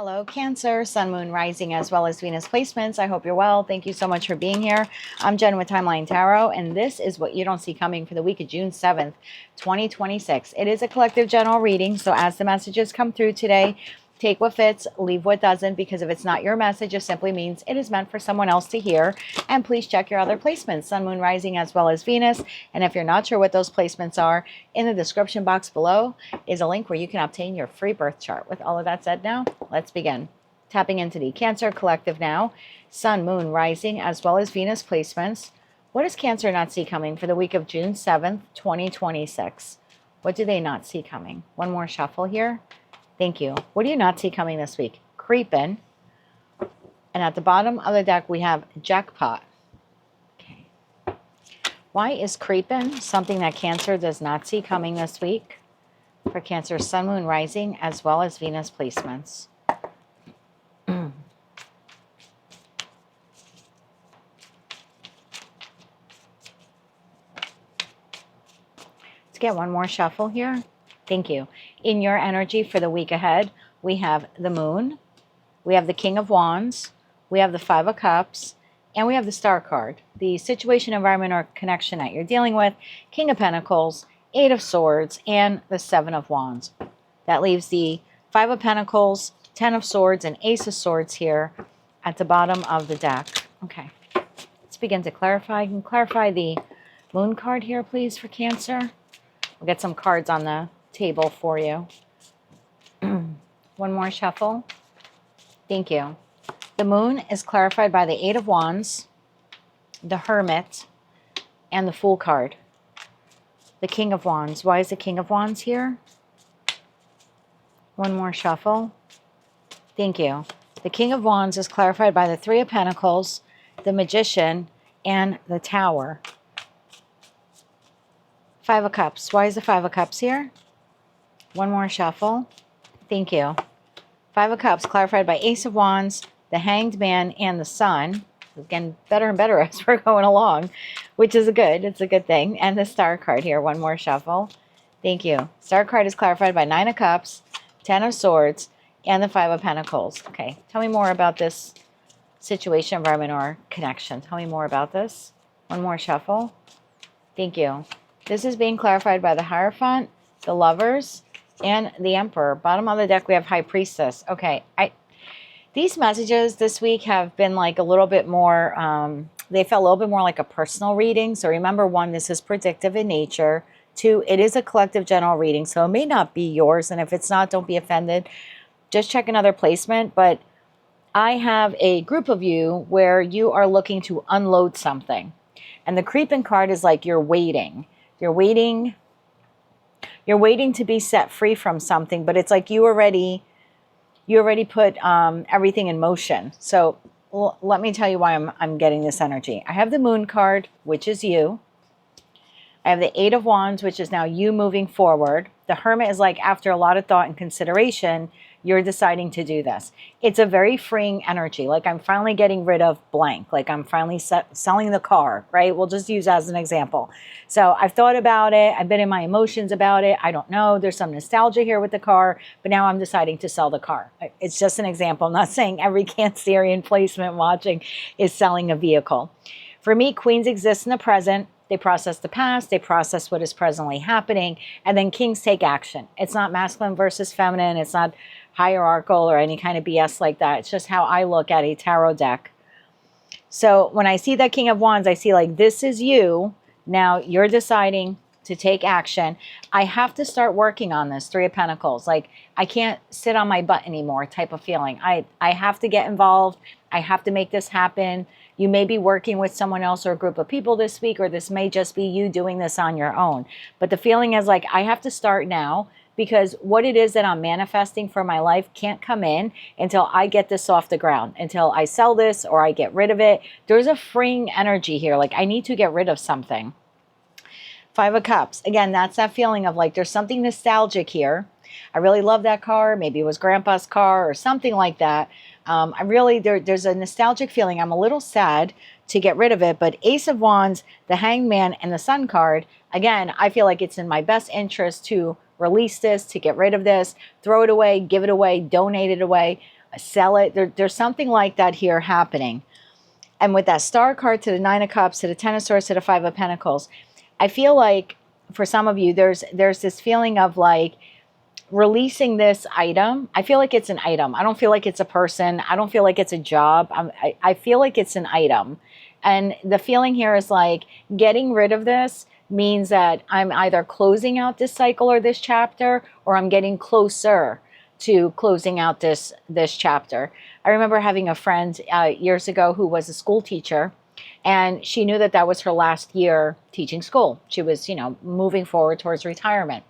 Hello, Cancer, Sun, Moon, Rising, as well as Venus placements. I hope you're well. Thank you so much for being here. I'm Jen with Timeline Tarot, and this is what you don't see coming for the week of June 7th, 2026. It is a collective general reading, so as the messages come through today, take what fits, leave what doesn't, because if it's not your message, it simply means it is meant for someone else to hear. And please check your other placements, Sun, Moon, Rising, as well as Venus. And if you're not sure what those placements are, in the description box below is a link where you can obtain your free birth chart. With all of that said now, let's begin. Tapping into the Cancer collective now, Sun, Moon, Rising, as well as Venus placements. What does Cancer not see coming for the week of June 7th, 2026? What do they not see coming? One more shuffle here. Thank you. What do you not see coming this week? Creepin'. And at the bottom of the deck, we have jackpot. Okay. Why is creepin' something that Cancer does not see coming this week? For Cancer, Sun, Moon, Rising, as well as Venus placements. Let's get one more shuffle here. Thank you. In your energy for the week ahead, we have the Moon, we have the King of Wands, we have the Five of Cups, and we have the Star card. The situation, environment, or connection that you're dealing with, King of Pentacles, Eight of Swords, and the Seven of Wands. That leaves the Five of Pentacles, Ten of Swords, and Ace of Swords here at the bottom of the deck. Okay, let's begin to clarify. Can you clarify the Moon card here, please, for Cancer? We'll get some cards on the table for you. One more shuffle. Thank you. The Moon is clarified by the Eight of Wands, the Hermit, and the Fool card. The King of Wands. Why is the King of Wands here? One more shuffle. Thank you. The King of Wands is clarified by the Three of Pentacles, the Magician, and the Tower. Five of Cups. Why is the Five of Cups here? One more shuffle. Thank you. Five of Cups clarified by Ace of Wands, the Hanged Man, and the Sun. Again, better and better as we're going along, which is it's a good thing. And the Star card here. One more shuffle. Thank you. Star card is clarified by Nine of Cups, Ten of Swords, and the Five of Pentacles. Okay, tell me more about this situation, environment, or connection. Tell me more about this. One more shuffle. Thank you. This is being clarified by the Hierophant, the Lovers, and the Emperor. Bottom of the deck, we have High Priestess. Okay, these messages this week have been like a little bit more, they felt a little bit more like a personal reading. So remember, one, this is predictive in nature. Two, it is a collective general reading, so it may not be yours. And if it's not, don't be offended. Just check another placement. But I have a group of you where you are looking to unload something. And the Creeping card is like you're waiting. You're waiting to be set free from something, but it's like you already put everything in motion. So let me tell you why I'm getting this energy. I have the Moon card, which is you. I have the Eight of Wands, which is now you moving forward. The Hermit is like after a lot of thought and consideration, you're deciding to do this. It's a very freeing energy. Like I'm finally getting rid of blank. Like I'm finally selling the car, right? We'll just use as an example. So I've thought about it. I've been in my emotions about it. I don't know. There's some nostalgia here with the car, but now I'm deciding to sell the car. It's just an example. I'm not saying every Cancerian placement watching is selling a vehicle. For me, Queens exist in the present. They process the past, they process what is presently happening, and then Kings take action. It's not masculine versus feminine, it's not hierarchical or any kind of BS like that. It's just how I look at a tarot deck. So when I see that King of Wands, I see like this is you. Now you're deciding to take action. I have to start working on this. Three of Pentacles. Like I can't sit on my butt anymore type of feeling. I have to get involved. I have to make this happen. You may be working with someone else or a group of people this week, or this may just be you doing this on your own. But the feeling is like I have to start now, because what it is that I'm manifesting for my life can't come in until I get this off the ground, until I sell this or I get rid of it. There's a freeing energy here. Like I need to get rid of something. Five of Cups. Again, that's that feeling of like there's something nostalgic here. I really love that car. Maybe it was grandpa's car or something like that. There's a nostalgic feeling. I'm a little sad to get rid of it, but Ace of Wands, the Hanged Man, and the Sun card, again, I feel like it's in my best interest to release this, to get rid of this, throw it away, give it away, donate it away. sell it. There's something like that here happening. And with that star card to the 9 of cups, to the 10 of swords, to the 5 of pentacles, I feel like for some of you, there's this feeling of like releasing this item. I feel like it's an item. I don't feel like it's a person. I don't feel like it's a job. I feel like it's an item. And the feeling here is like getting rid of this means that I'm either closing out this cycle or this chapter, or I'm getting closer to closing out this chapter. I remember having a friend years ago who was a school teacher, and she knew that that was her last year teaching school. She was, you know, moving forward towards retirement.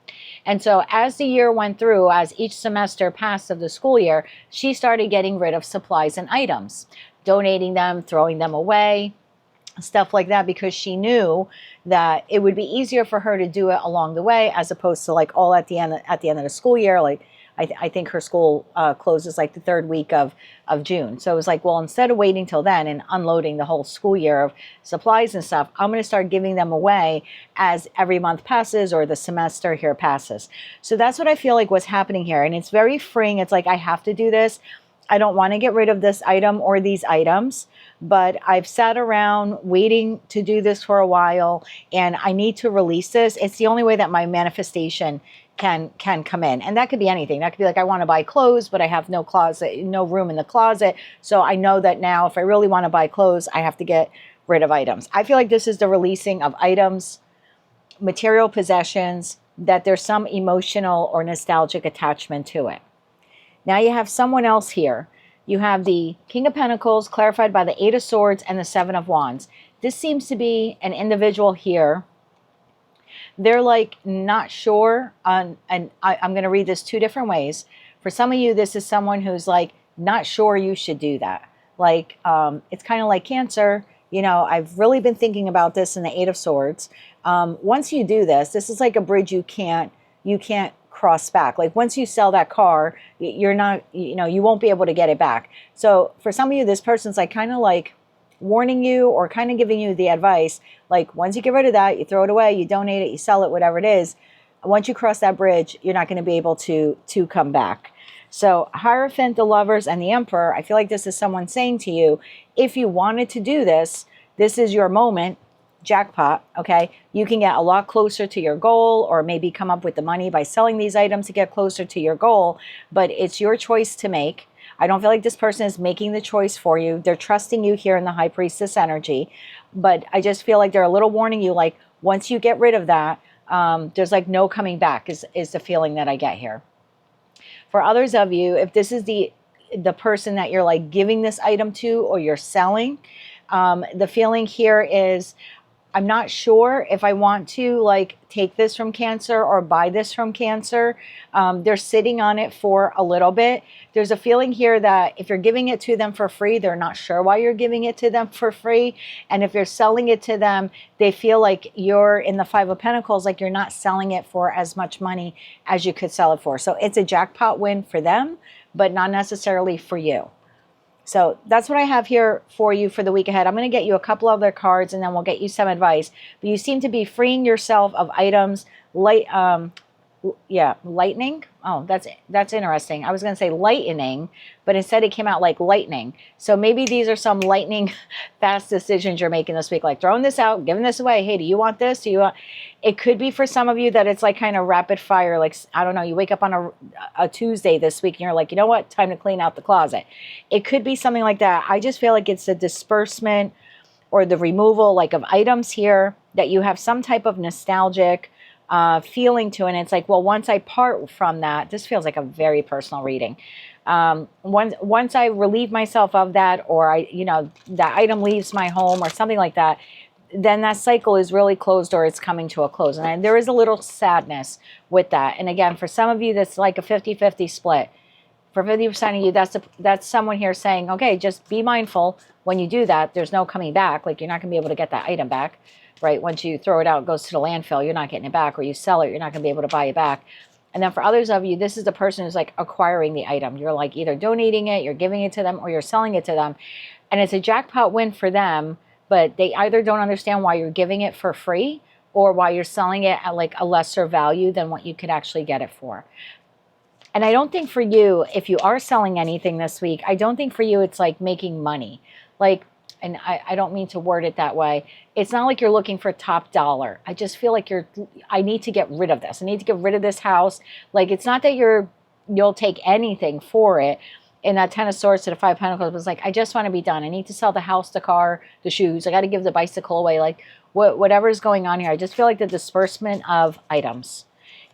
And so as the year went through, as each semester passed of the school year, she started getting rid of supplies and items, donating them, throwing them away, stuff like that, because she knew that it would be easier for her to do it along the way, as opposed to like all at the end of the school year. Like I think her school closes like the 3rd week of June. So it was like, well, instead of waiting till then and unloading the whole school year of supplies and stuff, I'm going to start giving them away as every month passes or the semester here passes. So that's what I feel like was happening here. And it's very freeing. It's like, I have to do this. I don't want to get rid of this item or these items, but I've sat around waiting to do this for a while, and I need to release this. It's the only way that my manifestation can come in. And that could be anything. That could be like, I want to buy clothes, but I have no closet, no room in the closet. So I know that now if I really want to buy clothes, I have to get rid of items. I feel like this is the releasing of items, material possessions, that there's some emotional or nostalgic attachment to it. Now you have someone else here. You have the King of Pentacles clarified by the 8 of Swords and the 7 of Wands. This seems to be an individual here. They're like not sure on, and I'm going to read this 2 different ways. For some of you, this is someone who's like not sure you should do that. Like it's kind of like Cancer. You know, I've really been thinking about this in the 8 of Swords. Once you do this, this is like a bridge you can't cross back. Like once you sell that car, you're not, you know, you won't be able to get it back. So for some of you, this person's like kind of like warning you or kind of giving you the advice, like once you get rid of that, you throw it away, you donate it, you sell it, whatever it is, once you cross that bridge, you're not going to be able to come back. So Hierophant, the Lovers, and the Emperor, I feel like this is someone saying to you, if you wanted to do this, this is your moment. Jackpot, okay? You can get a lot closer to your goal, or maybe come up with the money by selling these items to get closer to your goal, but it's your choice to make. I don't feel like this person is making the choice for you. They're trusting you here in the High Priestess energy, but I just feel like they're a little warning you, like once you get rid of that, there's like no coming back is the feeling that I get here. For others of you, if this is the person that you're like giving this item to or you're selling, the feeling here is, I'm not sure if I want to like take this from Cancer or buy this from Cancer. They're sitting on it for a little bit. There's a feeling here that if you're giving it to them for free, they're not sure why you're giving it to them for free. And if you're selling it to them, they feel like you're in the 5 of Pentacles, like you're not selling it for as much money as you could sell it for. So it's a jackpot win for them, but not necessarily for you. So that's what I have here for you for the week ahead. I'm going to get you a couple other cards and then we'll get you some advice. But you seem to be freeing yourself of items, lightning. Oh, that's interesting. I was going to say lightning, but instead it came out like lightning. So maybe these are some lightning fast decisions you're making this week, like throwing this out, giving this away. Hey, do you want this? Do you want? It could be for some of you that it's like kind of rapid fire. Like, I don't know, you wake up on a Tuesday this week and you're like, you know what? Time to clean out the closet. It could be something like that. I just feel like it's the disbursement or the removal like of items here that you have some type of nostalgic feeling to. And it's like, well, once I part from that, this feels like a very personal reading. Once I relieve myself of that, or that item leaves my home or something like that, then that cycle is really closed or it's coming to a close. And there is a little sadness with that. And again, for some of you, that's like a 50-50 split. For 50% of you, that's someone here saying, okay, just be mindful when you do that. There's no coming back. Like, you're not going to be able to get that item back, right? Once you throw it out, it goes to the landfill, you're not getting it back, or you sell it, you're not going to be able to buy it back. And then for others of you, this is the person who's like acquiring the item. You're like either donating it, you're giving it to them, or you're selling it to them. And it's a jackpot win for them, but they either don't understand why you're giving it for free or why you're selling it at like a lesser value than what you could actually get it for. And I don't think for you, if you are selling anything this week, I don't think for you it's like making money. Like, and I don't mean to word it that way. It's not like you're looking for top dollar. I just feel like I need to get rid of this. I need to get rid of this house. Like, it's not that you'll take anything for it. And that 10 of swords to the 5 of pentacles was like, I just want to be done. I need to sell the house, the car, the shoes. I got to give the bicycle away. Like, whatever is going on here. I just feel like the disbursement of items.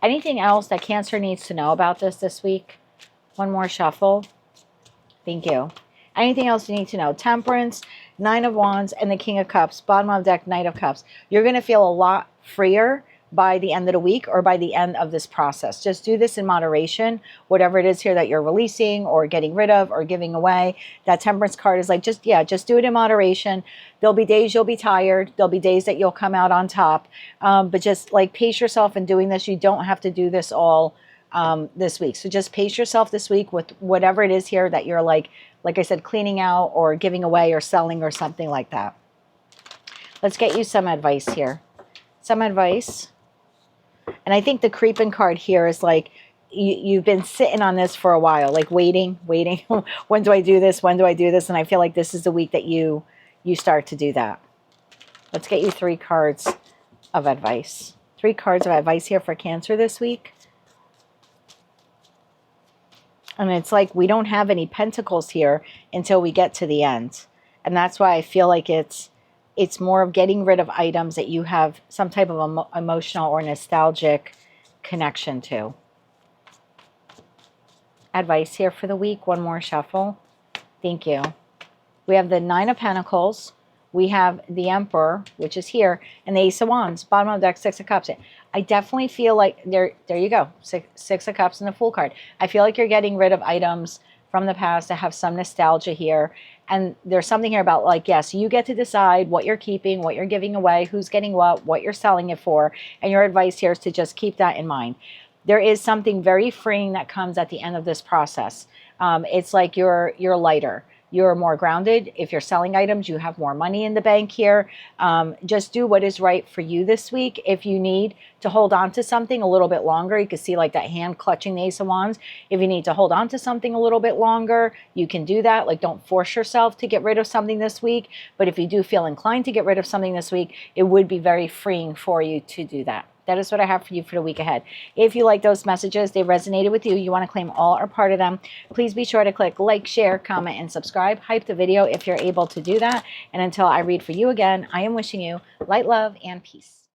Anything else that Cancer needs to know about this week? One more shuffle. Thank you. Anything else you need to know? Temperance, 9 of Wands, and the King of Cups. Bottom of the deck, Knight of Cups. You're going to feel a lot freer by the end of the week or by the end of this process. Just do this in moderation. Whatever it is here that you're releasing or getting rid of or giving away. That Temperance card is like, just do it in moderation. There'll be days you'll be tired. There'll be days that you'll come out on top. But just like pace yourself in doing this. You don't have to do this all this week. So just pace yourself this week with whatever it is here that you're like I said, cleaning out or giving away or selling or something like that. Let's get you some advice here. Some advice. And I think the creeping card here is like, you've been sitting on this for a while, like waiting. When do I do this? When do I do this? And I feel like this is the week that you start to do that. Let's get you 3 cards of advice. 3 cards of advice here for Cancer this week. And it's like we don't have any pentacles here until we get to the end. And that's why I feel like it's more of getting rid of items that you have some type of emotional or nostalgic connection to. Advice here for the week. One more shuffle. Thank you. We have the 9 of Pentacles. We have the Emperor, which is here, and the Ace of Wands. Bottom of the deck, 6 of Cups. I definitely feel like, there you go, six of Cups and the Fool card. I feel like you're getting rid of items from the past that have some nostalgia here. And there's something here about like, yes, you get to decide what you're keeping, what you're giving away, who's getting what you're selling it for. And your advice here is to just keep that in mind. There is something very freeing that comes at the end of this process. It's like you're lighter. You're more grounded. If you're selling items, you have more money in the bank here. Just do what is right for you this week. If you need to hold on to something a little bit longer, you can see like that hand clutching the Ace of Wands. If you need to hold on to something a little bit longer, you can do that. Like, don't force yourself to get rid of something this week. But if you do feel inclined to get rid of something this week, it would be very freeing for you to do that. That is what I have for you for the week ahead. If you like those messages, they resonated with you, you want to claim all or part of them, please be sure to click like, share, comment, and subscribe. Hype the video if you're able to do that. And until I read for you again, I am wishing you light, love, and peace.